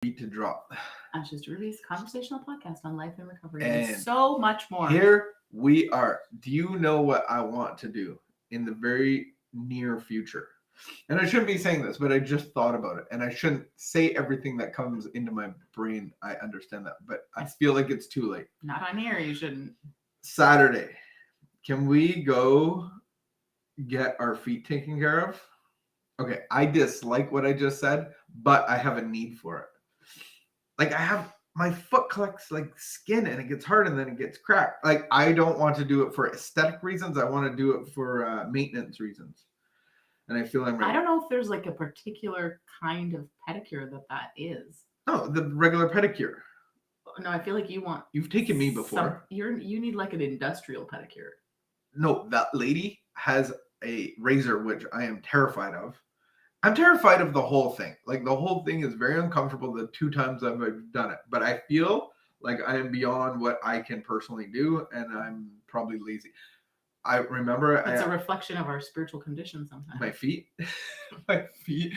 beat to drop. I'm just Rubies, conversational podcast on life and recovery, And and so much more. Here we are. Do you know what I want to do in the very near future? And I shouldn't be saying this, but I just thought about it. And I shouldn't say everything that comes into my brain. I understand that, but I feel like it's too late. Not on here, you shouldn't. Saturday, can we go get our feet taken care of? Okay, I dislike what I just said, but I have a need for it. Like, I have my foot collects like skin and it gets hard and then it gets cracked. Like, I don't want to do it for aesthetic reasons. I want to do it for maintenance reasons. And I feel I'm ready. I don't know if there's like a particular kind of pedicure that is. No, the regular pedicure. No, I feel like you want. You've taken me before. You need like an industrial pedicure. No, that lady has a razor, which I am terrified of. I'm terrified of the whole thing. Like, the whole thing is very uncomfortable the 2 times I've done it. But I feel like I am beyond what I can personally do, and I'm probably lazy. I remember it's a reflection of our spiritual condition sometimes. My feet. My feet.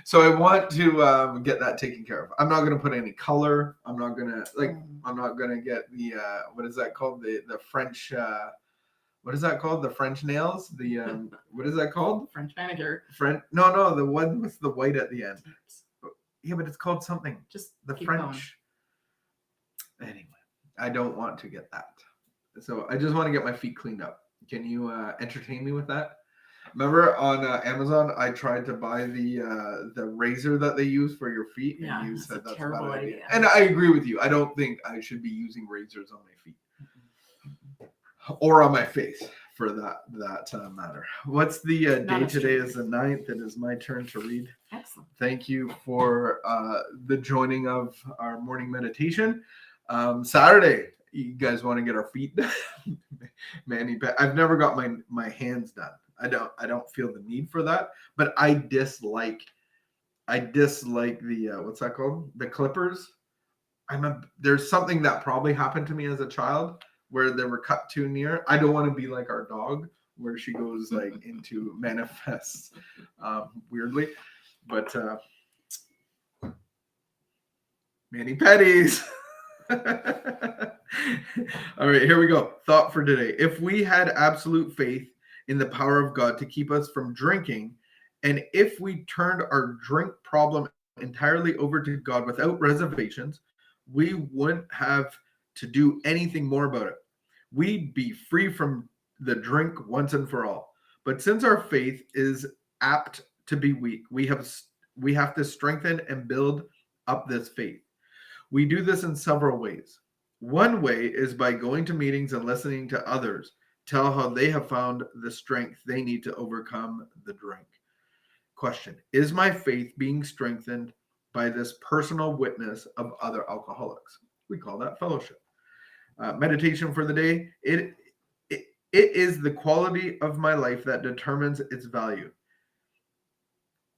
So I want to get that taken care of. I'm not going to put any color. I'm not going to, I'm not going to get the, what is that called? The French, what is that called? The French nails? The, what is that called? French manicure. No, the one with the white at the end. Yeah, but it's called something. Just the French. Going. Anyway, I don't want to get that. So I just want to get my feet cleaned up. Can you entertain me with that? Remember on Amazon, I tried to buy the razor that they use for your feet, and you said that's a terrible idea. And I agree with you. I don't think I should be using razors on my feet or on my face, for that matter. What's the day today? Is the 9th. It is my turn to read. Excellent. Thank you for the joining of our morning meditation. Saturday. You guys want to get our feet done? I've never got my hands done. I don't feel the need for that, but I dislike the what's that called? The clippers. There's something that probably happened to me as a child where they were cut too near. I don't want to be like our dog where she goes like into manifests weirdly, but mani-pedis. All right, here we go. Thought for today. If we had absolute faith in the power of God to keep us from drinking, and if we turned our drink problem entirely over to God without reservations, we wouldn't have to do anything more about it. We'd be free from the drink once and for all. But since our faith is apt to be weak, we have to strengthen and build up this faith. We do this in several ways. One way is by going to meetings and listening to others tell how they have found the strength they need to overcome the drink. Question: is my faith being strengthened by this personal witness of other alcoholics? We call that fellowship. Meditation for the day. It is the quality of my life that determines its value.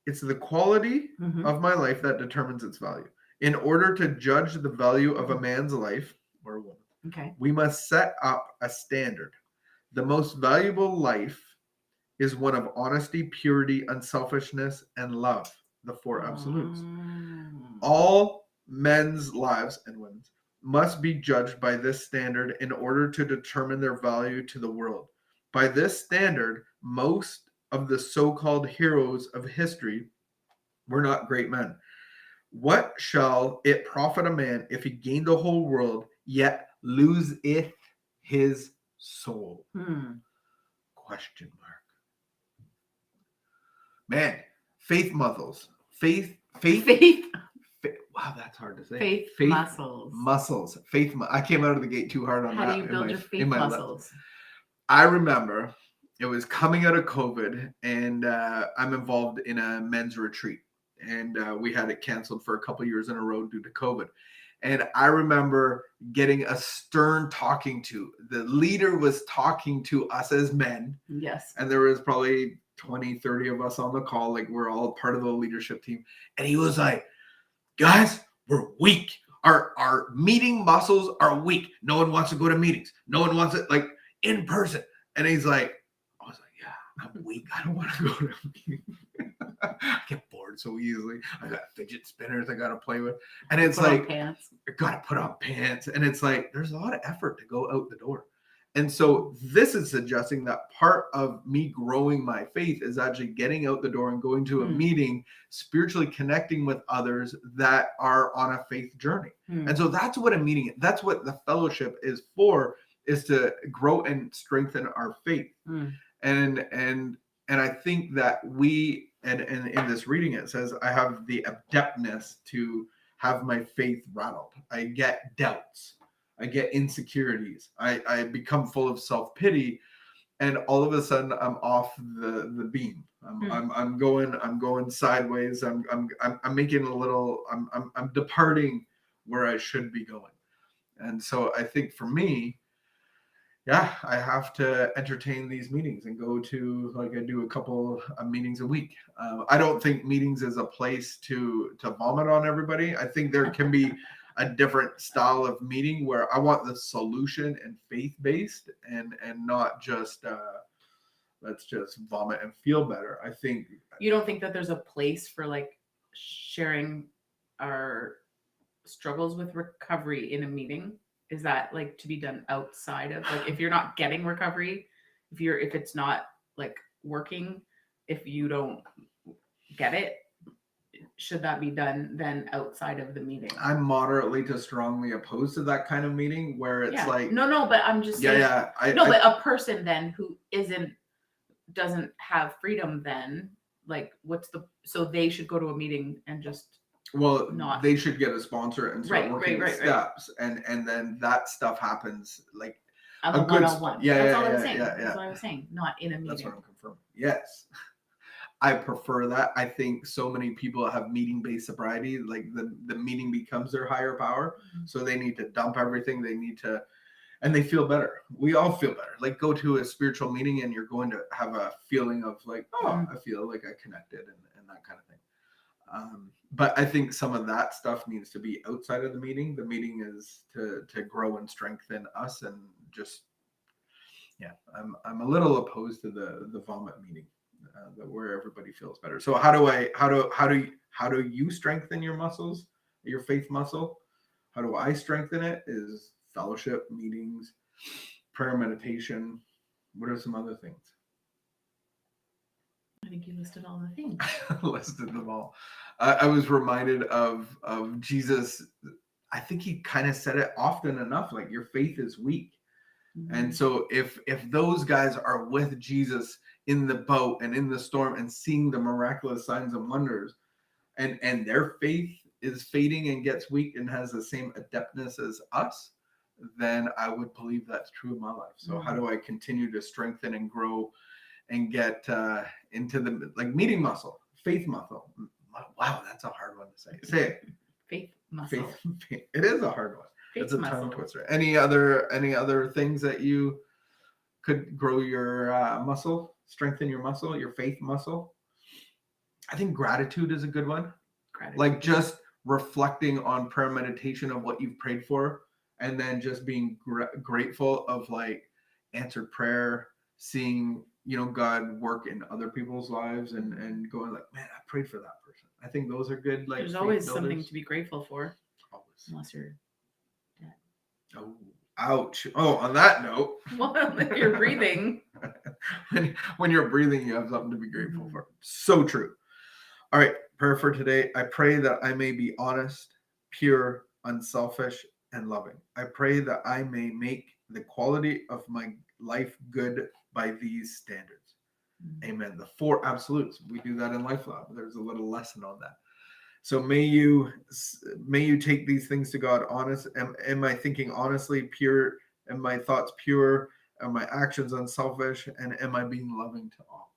It's the quality of my life that determines its value. In order to judge the value of a man's life or a woman, we must set up a standard. The most valuable life is one of honesty, purity, unselfishness, and love, the 4 absolutes. All men's lives and women's must be judged by this standard in order to determine their value to the world. By this standard, most of the so-called heroes of history were not great men. What shall it profit a man if he gain the whole world, yet loseth his soul? Question mark. Man, faith muscles. Faith. Wow, that's hard to say. Faith muscles. I came out of the gate too hard on that. How do you build your faith muscles? I remember it was coming out of COVID, and I'm involved in a men's retreat. And we had it canceled for a couple years in a row due to COVID. And I remember getting a stern talking to. The leader was talking to us as men. Yes. And there was probably 20, 30 of us on the call. Like, we're all part of the leadership team. And he was like, guys, we're weak. Our meeting muscles are weak. No one wants to go to meetings. No one wants it like in person. And he's like, I was like, yeah, I'm weak. I don't want to go to a meeting. I get bored so easily. I got fidget spinners I got to play with. And it's Put on like, pants. I got to put on pants. And it's like, there's a lot of effort to go out the door. And so this is suggesting that part of me growing my faith is actually getting out the door and going to a meeting, spiritually connecting with others that are on a faith journey. And so that's what a meeting, that's what the fellowship is for, is to grow and strengthen our faith. And I think that we, and in this reading it says, I have the adeptness to have my faith rattled. I get doubts. I get insecurities. I become full of self-pity, and all of a sudden I'm off the beam. I'm going sideways. I'm making a little. I'm departing where I should be going. And so I think for me, yeah, I have to entertain these meetings and go to, like, I do a couple of meetings a week. I don't think meetings is a place to vomit on everybody. I think there can be a different style of meeting where I want the solution and faith based, and not just let's just vomit and feel better. I think You don't think that there's a place for like sharing our struggles with recovery in a meeting? Is that like to be done outside of, like, if you're not getting recovery, if it's not like working, if you don't get it, should that be done then outside of the meeting? I'm moderately to strongly opposed to that kind of meeting where it's like, no, but I'm just saying, but a person then who doesn't have freedom, then like so they should go to a meeting and just they should get a sponsor and start working right. steps, and then that stuff happens like a good one-on-one. That's all I was saying. Yeah. That's what I was saying. Not in a meeting. That's what I'm confirming. Yes. I prefer that. I think so many people have meeting-based sobriety, like the meeting becomes their higher power. So they need to dump everything. They need to, and they feel better. We all feel better. Like, go to a spiritual meeting and you're going to have a feeling of like, I feel like I connected, and that kind of thing. But I think some of that stuff needs to be outside of the meeting. The meeting is to grow and strengthen us, and just, I'm a little opposed to the vomit meeting. Where everybody feels better. So how do you strengthen your muscles, your faith muscle? How do I strengthen it? Is fellowship, meetings, prayer, meditation. What are some other things? I think you listed all the things. Listed them all. I was reminded of Jesus. I think he kind of said it often enough, like, your faith is weak. And so if those guys are with Jesus in the boat and in the storm and seeing the miraculous signs and wonders, and their faith is fading and gets weak and has the same adeptness as us, then I would believe that's true in my life. So how do I continue to strengthen and grow and get into the, like, meeting muscle, faith muscle? Wow, that's a hard one to say. Say it. Faith muscle. Faith. It is a hard one. It's a muscle. tongue twister. Any other things that you could grow your muscle, strengthen your muscle, your faith muscle? I think gratitude is a good one. Like, just reflecting on prayer meditation of what you've prayed for, and then just being grateful of, like, answered prayer, seeing, God work in other people's lives, and going like, man, I prayed for that person. I think those are good. Like, there's always something to be grateful for. Always. Unless you're dead. Oh, ouch. Oh, on that note. Well, if you're breathing. when you're breathing, you have something to be grateful for. So true. All right, prayer for today. I pray that I may be honest, pure, unselfish, and loving. I pray that I may make the quality of my life good by these standards. Amen. The 4 absolutes. We do that in LifeLab. There's a little lesson on that. So may you take these things to God honest. Am I thinking honestly, pure? Am my thoughts pure? Are my actions unselfish? And am I being loving to all?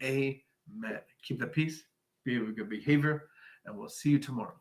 Amen. Keep the peace. Be of good behavior. And we'll see you tomorrow.